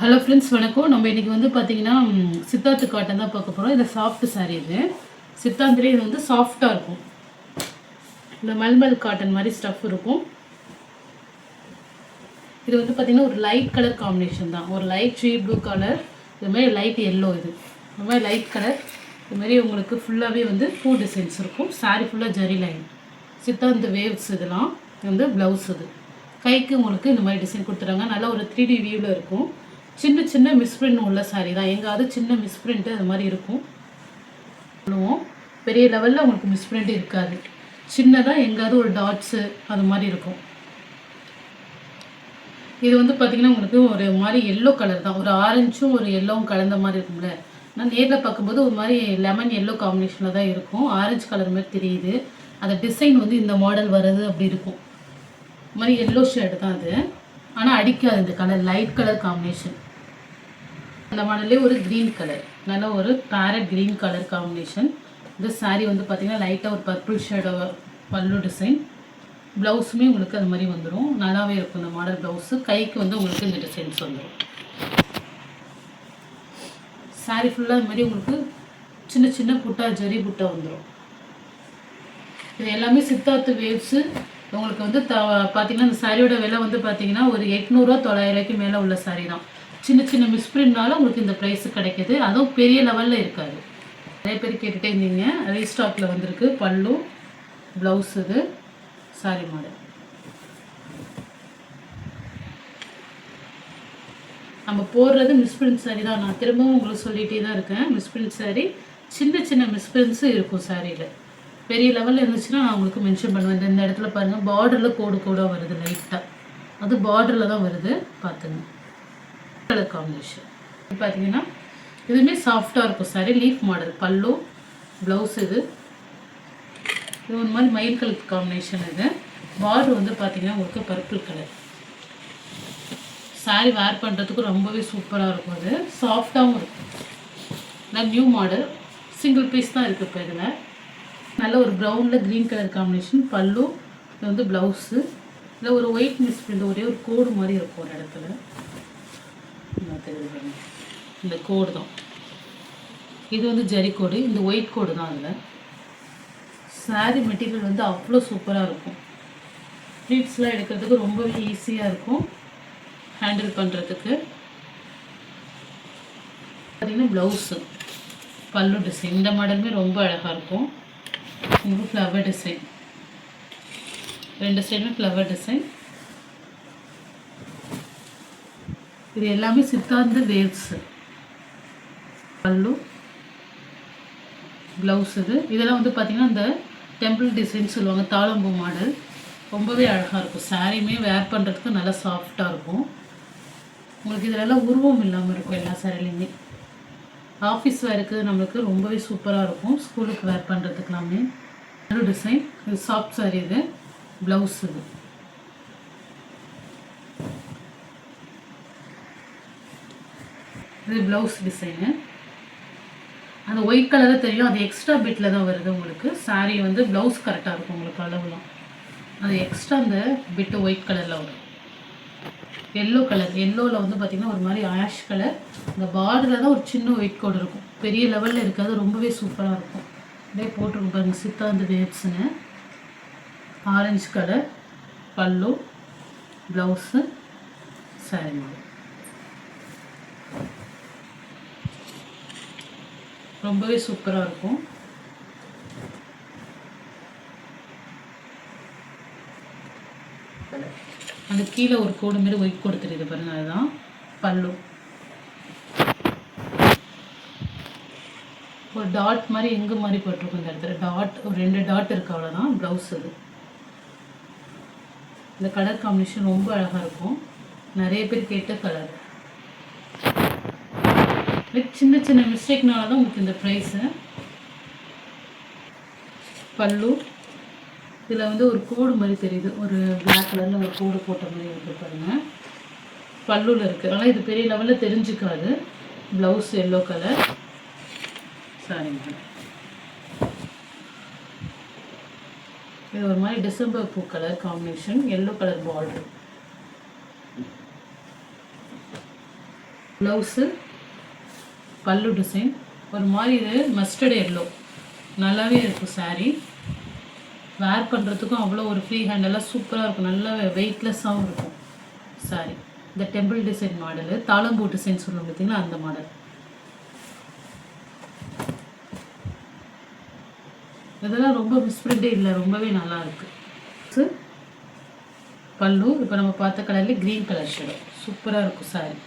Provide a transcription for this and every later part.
Hello friends, வணக்கம். நம்ம இன்றைக்கி வந்து பார்த்திங்கன்னா சித்தார்த்து காட்டன் தான் பார்க்க போகிறோம். இது சாஃப்ட் சாரீ. இது சித்தாந்திலே இது வந்து சாஃப்டாக இருக்கும். இந்த மல்மல் காட்டன் மாதிரி ஸ்டஃப் இருக்கும். இது வந்து பார்த்திங்கன்னா ஒரு லைட் கலர் காம்பினேஷன் தான். ஒரு லைட் ஷீ ப்ளூ கலர், இதுமாதிரி லைட் எல்லோ. இது மாதிரி லைட் கலர். இதுமாதிரி உங்களுக்கு ஃபுல்லாகவே வந்து பூ டிசைன்ஸ் இருக்கும். சாரீ ஃபுல்லாக ஜரி லைன் சித்தாந்த வேவ்ஸ். இதெல்லாம் வந்து ப்ளவுஸ். இது கைக்கு உங்களுக்கு இந்த மாதிரி டிசைன் கொடுத்துறாங்க. நல்லா ஒரு 3D வியூவில் இருக்கும். சின்ன சின்ன மிஸ்பிரிண்ட் உள்ள சாரீ தான். எங்காவது சின்ன மிஸ்பிரிண்ட்டு அது மாதிரி இருக்கும். பெரிய லெவலில் உங்களுக்கு மிஸ்பிரிண்ட் இருக்காது. சின்னதாக எங்காவது ஒரு டாட்ஸு அது மாதிரி இருக்கும். இது வந்து பார்த்திங்கன்னா உங்களுக்கு ஒரு மாதிரி எல்லோ கலர் தான். ஒரு ஆரஞ்சும் ஒரு எல்லோவும் கலந்த மாதிரி இருக்கும்ல. நான் நேரில் பார்க்கும்போது ஒரு மாதிரி லெமன் எல்லோ காம்பினேஷனில் தான் இருக்கும். ஆரஞ்சு கலர் மாதிரி தெரியுது. அந்த டிசைன் வந்து இந்த மாடல் வர்றது அப்படி இருக்கும். இது மாதிரி எல்லோ ஷேடு தான் அது. ஆனால் அடிக்காது. இந்த கலர் லைட் கலர் காம்பினேஷன். அந்த மாடல்லே ஒரு க்ரீன் கலர், நல்ல ஒரு பேரட் க்ரீன் கலர் காம்பினேஷன். இந்த சாரீ வந்து பார்த்திங்கன்னா லைட்டாக ஒரு பர்பிள் ஷேடோட பல்லு டிசைன். ப்ளவுஸுமே உங்களுக்கு அது மாதிரி வந்துடும். நல்லாவே இருக்கும் இந்த மாடல் ப்ளவுஸு. கைக்கு வந்து உங்களுக்கு இந்த டிசைன்ஸ் வந்துடும். சாரீ ஃபுல்லாக இது மாதிரி உங்களுக்கு சின்ன சின்ன புட்டா ஜரி புட்டா வந்துடும். இது எல்லாமே சித்தார்த்து வேவ்ஸு. உங்களுக்கு வந்து பார்த்திங்கன்னா இந்த சாரியோட விலை வந்து பார்த்திங்கன்னா ஒரு 800 900 மேலே உள்ள சாரீ தான். சின்ன சின்ன மிஸ்பிரிண்ட்னால உங்களுக்கு இந்த ப்ரைஸு கிடைக்கிது. அதுவும் பெரிய லெவலில் இருக்காது. நிறைய பேர் கேட்டுகிட்டே இருந்தீங்க. ரீஸ்டாக்கில் வந்திருக்கு. பல்லு ப்ளவுஸ். இது சாரி மாடல். நம்ம போடுறது மிஸ்பிரிண்ட் சாரீ தான். நான் திரும்பவும் உங்களுக்கு சொல்லிகிட்டே தான் இருக்கேன். மிஸ்பிரிண்ட் சாரீ சின்ன சின்ன மிஸ்பிரிண்ட்ஸும் இருக்கும் சாரியில். பெரிய லெவலில் இருந்துச்சுன்னா நான் உங்களுக்கு மென்ஷன் பண்ணுவேன். இந்த இடத்துல பாருங்கள், பார்டரில் கோடு கோடாக வருது லைட்டாக. அது பார்டரில் தான் வருது, பார்த்துங்க. கலர் காம்பினேஷன் பார்த்தீங்கன்னா இதுவுமே சாஃப்டாக இருக்கும் சாரி. லீஃப் மாடல் பல்லு ப்ளவுஸ். இது ஒரு மாதிரி மயில் கலர் காம்பினேஷன். இது பார்டர் வந்து பார்த்தீங்கன்னா உங்களுக்கு பர்பிள் கலர். சாரி வேர் பண்ணுறதுக்கு ரொம்பவே சூப்பராக இருக்கும். அது சாஃப்டாகவும் இருக்கும். நான் நியூ மாடல் சிங்கிள் பீஸ் தான் இருக்குது. இப்போ இதில் நல்ல ஒரு ப்ரௌனில் க்ரீன் கலர் காம்பினேஷன் பல்லு. இது வந்து ப்ளவுஸு. இதில் ஒரு ஒயிட் மிஸ்பிரிண்ட் ஒரே ஒரு கோடு மாதிரி இருக்கும் ஒரு இடத்துல. இந்த கோடு தான். இது வந்து ஜரி கோடு. இந்த ஒயிட் கோடு தான். அதில் சாரீ மெட்டீரியல் வந்து அவ்வளோ சூப்பராக இருக்கும். ப்ளீட்ஸ்லாம் எடுக்கிறதுக்கு ரொம்பவே ஈஸியாக இருக்கும் ஹேண்டில் பண்ணுறதுக்கு. பார்த்திங்கன்னா ப்ளவுஸு பல்லு டிசைன். இந்த மாடலுமே ரொம்ப அழகாக இருக்கும். உங்களுக்கு ஃப்ளவர் டிசைன், 2 சைடுமே ஃப்ளவர் டிசைன். இது எல்லாமே சித்தாந்த வேவ்ஸ். பல்லு ப்ளவுஸ். இதெல்லாம் வந்து பார்த்திங்கன்னா இந்த டெம்பிள் டிசைன் சொல்லுவாங்க, தாளம்பூ மாடல். ரொம்பவே அழகாக இருக்கும். சாரியுமே வேர் பண்ணுறதுக்கு நல்லா சாஃப்டாக இருக்கும். உங்களுக்கு இதிலெல்லாம் உருவம் இல்லாமல் இருக்கும் எல்லா சாரிலையுமே. ஆஃபீஸ் வேருக்கு நம்மளுக்கு ரொம்பவே சூப்பராக இருக்கும். ஸ்கூலுக்கு வேர் பண்ணுறதுக்கெல்லாமே நல்ல டிசைன். இது சாஃப்ட் சாரி. இது ப்ளவுஸ். இது ப்ளவுஸ் டிசைனு. அந்த ஒயிட் கலராக தெரியும். அது எக்ஸ்ட்ரா பிட்டில் தான் வருது உங்களுக்கு. சாரீ வந்து ப்ளவுஸ் கரெக்டாக இருக்கும் உங்களுக்கு அளவுலாம். அது எக்ஸ்ட்ரா அந்த பிட்டு ஒயிட் கலரில் வரும். Yellow colour. எல்லோவில் வந்து பார்த்திங்கன்னா ஒரு மாதிரி ஆஷ் கலர். அந்த பார்டரில் தான் ஒரு சின்ன ஒயிட் கோடு இருக்கும். பெரிய லெவலில் இருக்காது. ரொம்பவே சூப்பராக இருக்கும். அப்படியே போட்டிருக்கும் பாருங்கள், சித்தாந்த வேவ்ஸுன்னு. ஆரஞ்சு கலர் பல்லு ப்ளவுஸு சாரீ மாடல். ரொம்பவே சூப்பராக இருக்கும். அந்த கீழே ஒரு கோடு மாரி ஒயிட் கோடு தெரியுது பாருங்கள், அதுதான் பல்லு. ஒரு டாட் மாதிரி எங்கே மாதிரி போட்டிருக்கும் இந்த இடத்துல. டாட் ஒரு 2 டாட் இருக்குது, அவ்வளோதான். ப்ளவுஸ். அது இந்த கலர் காம்பினேஷன் ரொம்ப அழகாக இருக்கும். நிறைய பேர் கேட்ட கலர். சின்ன சின்ன மிஸ்டேக்னால தான் உங்களுக்கு இந்த ப்ரைஸு. பல்லு. இதில் வந்து ஒரு கோடு மாதிரி தெரியுது. ஒரு பிளாக் கலரில் ஒரு கோடு போட்ட மாதிரி இருக்குது பாருங்கள். பல்லுவில் இருக்குது. ஆனால் இது பெரிய லெவலில் தெரிஞ்சுக்காது. Blouse yellow colour. சாரிங்க. இது ஒரு மாதிரி டிசம்பர் பூ colour combination. Yellow colour border. Blouse, பல்லு டிசைன் ஒரு மாதிரி இது மஸ்டர்ட் எல்லோ நல்லாவே இருக்கும் saree. வேர் பண்ணுறதுக்கும் அவ்வளோ ஒரு ஃப்ரீ ஹேண்டெல்லாம் சூப்பராக இருக்கும். நல்லா வெயிட்லெஸ்ஸாகவும் இருக்கும் saree. இந்த டெம்பிள் டிசைன் மாடலு, தாளம்பூ டிசைன் சொல்லுவோம் பார்த்தீங்களா, அந்த மாடல். இதெல்லாம் ரொம்ப மிஸ்பிரிண்டே இல்லை, ரொம்பவே நல்லா இருக்குது. பல்லு இப்போ நம்ம பார்த்த கலர்லேயே க்ரீன் கலர் ஷேடு சூப்பராக இருக்கும் saree.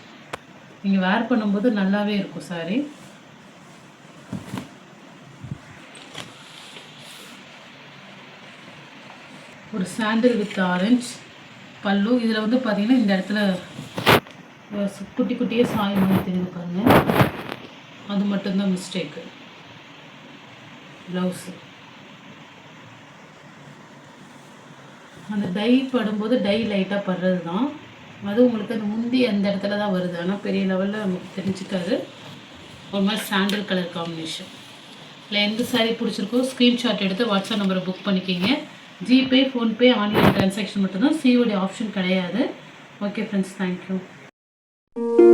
நீங்கள் வேர் பண்ணும்போது நல்லாவே இருக்கும் saree. ஒரு சாண்டில் வித் ஆரஞ்ச் பல்லு. இதில் வந்து பார்த்தீங்கன்னா இந்த இடத்துல குட்டி குட்டியே சாயம் மாதிரி தெரிஞ்சு பாருங்க, அது மட்டும்தான் மிஸ்டேக்கு. ப்ளவுஸு அந்த டை படும்போது டை லைட்டாக படுறது தான், அது உங்களுக்கு அந்த முந்தி அந்த இடத்துல தான் வருது. ஆனால் பெரிய லெவலில் நமக்கு தெரிஞ்சுக்காது. ஒரு மாதிரி சாண்டில் கலர் காம்பினேஷன். இல்லை எந்த சாரீ பிடிச்சிருக்கோ ஸ்க்ரீன்ஷாட் எடுத்து வாட்ஸ்அப் நம்பரை புக் பண்ணிக்கிங்க. ஜிபே, ஃபோன்பே, ஆன்லைன் ட்ரான்சாக்ஷன் மட்டும்தான், சிஓடி ஆப்ஷன் கிடையாது. Okay friends, thank you.